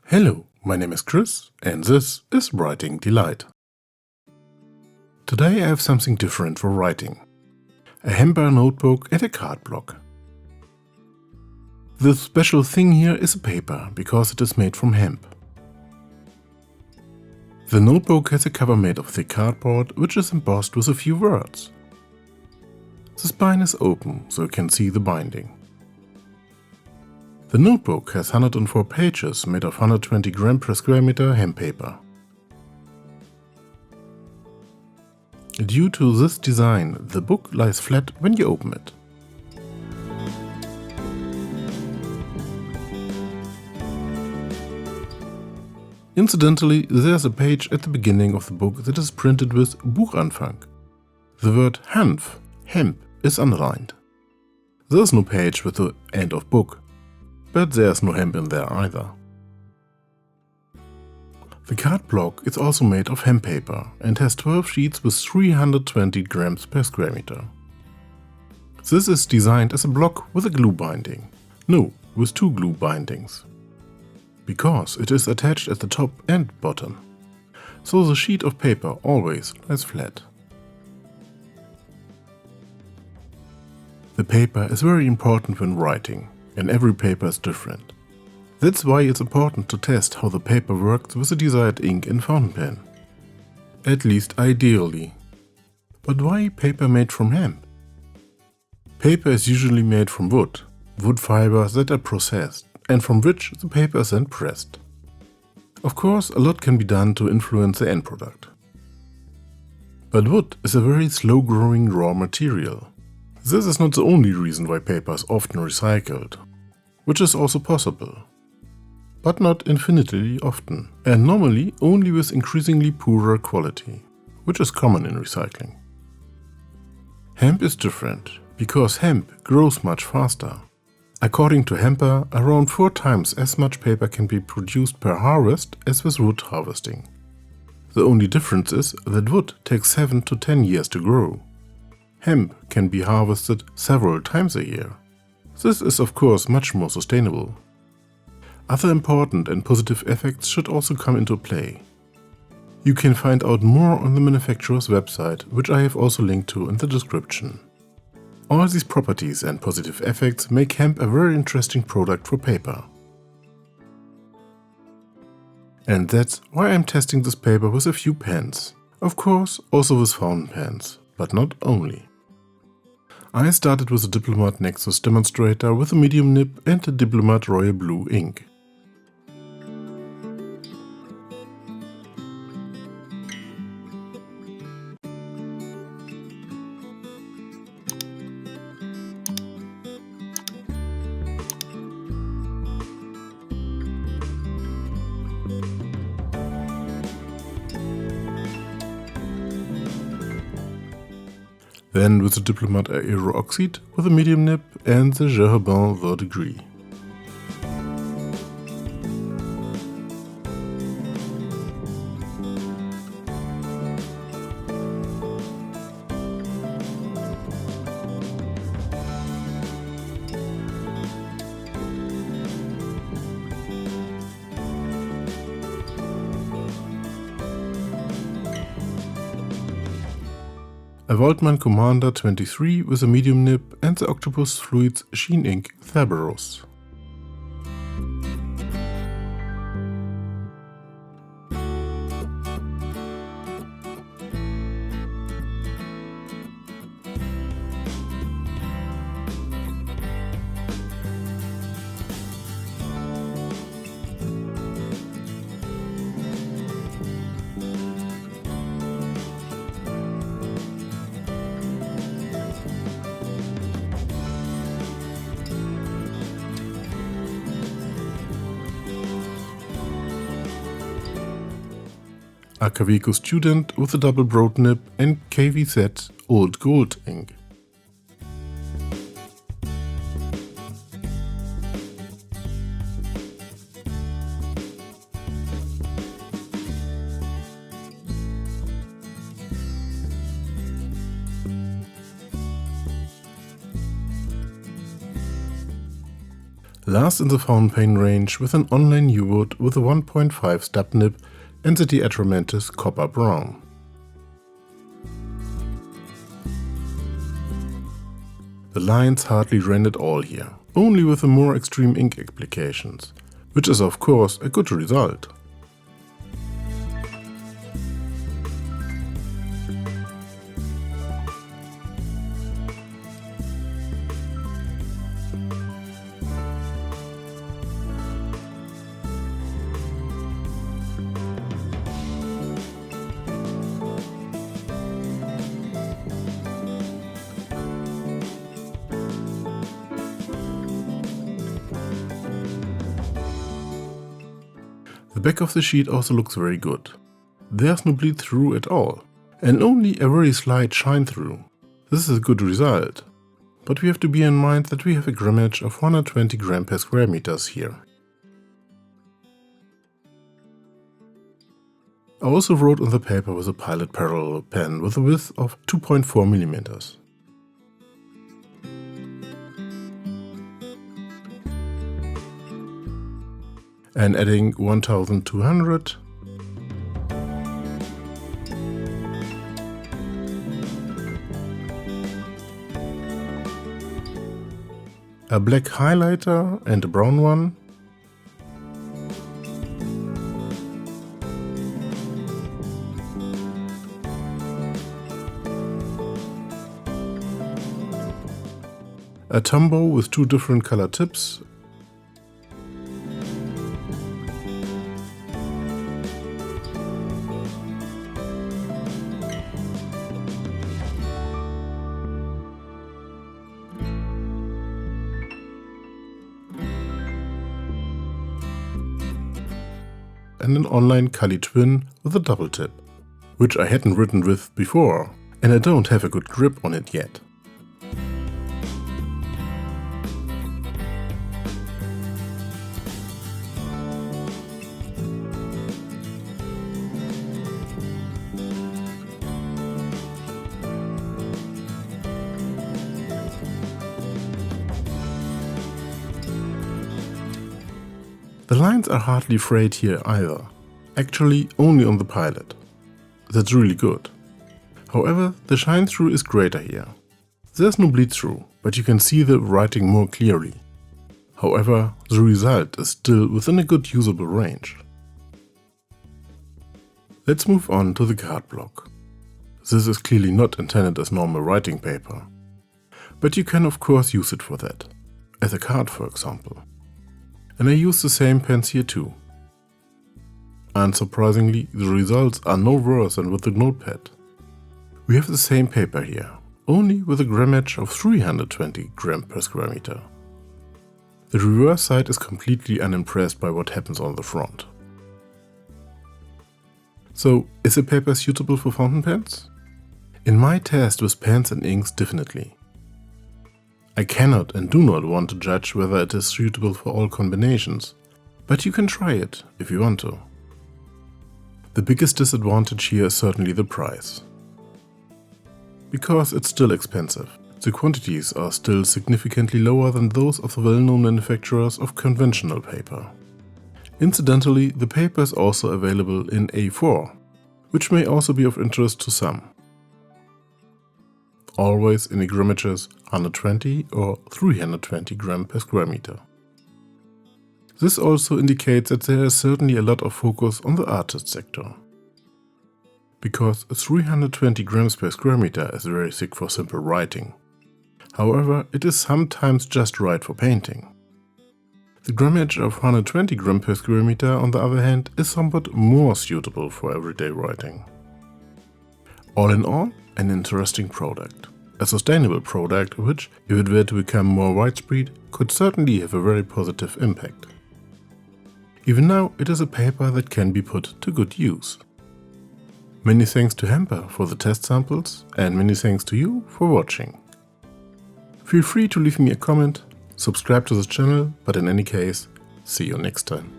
Hello, my name is Chris and this is Writing Delight. Today I have something different for writing. A Hempa notebook and a card block. The special thing here is a paper because it is made from hemp. The notebook has a cover made of thick cardboard which is embossed with a few words. The spine is open so you can see the binding. The notebook has 104 pages made of 120 gram per square meter hemp paper. Due to this design, the book lies flat when you open it. Incidentally, there's a page at the beginning of the book that is printed with Buchanfang. The word hemp is underlined. There is no page with the end of book, but there's no hemp in there either. The card block is also made of hemp paper and has 12 sheets with 320 grams per square meter. This is designed as a block with a glue binding. No, with two glue bindings. Because it is attached at the top and bottom. So the sheet of paper always lies flat. The paper is very important when writing, and every paper is different. That's why it's important to test how the paper works with the desired ink and fountain pen. At least ideally. But why paper made from hemp? Paper is usually made from wood fibers that are processed, and from which the paper is then pressed. Of course, a lot can be done to influence the end product. But wood is a very slow-growing raw material. This is not the only reason why paper is often recycled, which is also possible, but not infinitely often, and normally only with increasingly poorer quality, which is common in recycling. Hemp is different, because hemp grows much faster. According to Hempa, around 4 times as much paper can be produced per harvest as with wood harvesting. The only difference is that wood takes 7 to 10 years to grow. Hemp can be harvested several times a year. This is of course much more sustainable. Other important and positive effects should also come into play. You can find out more on the manufacturer's website, which I have also linked to in the description. All these properties and positive effects make hemp a very interesting product for paper. And that's why I'm testing this paper with a few pens. Of course, also with fountain pens, but not only. I started with a Diplomat Nexus demonstrator with a medium nib and a Diplomat Royal Blue ink. Then with the Diplomat Aero Oxide with a medium nib and the Jerebin Verdigris. A Voltman Commander 23 with a medium nib and the Octopus Fluids Sheen Ink Cerberus. Akaveco Student with a double broad nib and KVZ Old Gold ink. Last in the fountain pen range with an online U-wood with a 1.5 stub nib and the diatramentis copper brown. The lines hardly ran at all here, only with the more extreme ink applications, which is of course a good result. The back of the sheet also looks very good. There's no bleed through at all, and only a very slight shine through. This is a good result, but we have to bear in mind that we have a grammage of 120 gram per square meters here. I also wrote on the paper with a Pilot parallel pen with a width of 2.4 mm. And adding 1200 a black highlighter and a brown one, a Tombow with 2 different color tips, and an online Kali twin with a double tip, which I hadn't written with before, and I don't have a good grip on it yet. The lines are hardly frayed here either, actually only on the Pilot. That's really good. However, the shine through is greater here. There's no bleed through, but you can see the writing more clearly. However, the result is still within a good usable range. Let's move on to the card block. This is clearly not intended as normal writing paper, but you can of course use it for that, as a card for example. And I use the same pens here too. Unsurprisingly, the results are no worse than with the notepad. We have the same paper here, only with a grammage of 320 gram per square meter. The reverse side is completely unimpressed by what happens on the front. So, is the paper suitable for fountain pens? In my test with pens and inks, definitely. I cannot and do not want to judge whether it is suitable for all combinations, but you can try it if you want to. The biggest disadvantage here is certainly the price. Because it's still expensive, the quantities are still significantly lower than those of the well-known manufacturers of conventional paper. Incidentally, the paper is also available in A4, which may also be of interest to some. Always in the grammages 120 or 320 gram per square meter. This also indicates that there is certainly a lot of focus on the artist sector. Because 320 grams per square meter is very thick for simple writing. However, it is sometimes just right for painting. The grammage of 120 gram per square meter, on the other hand, is somewhat more suitable for everyday writing. All in all, an interesting product. A sustainable product which, if it were to become more widespread, could certainly have a very positive impact. Even now, it is a paper that can be put to good use. Many thanks to Hempa for the test samples, and many thanks to you for watching. Feel free to leave me a comment, subscribe to this channel, but in any case, see you next time.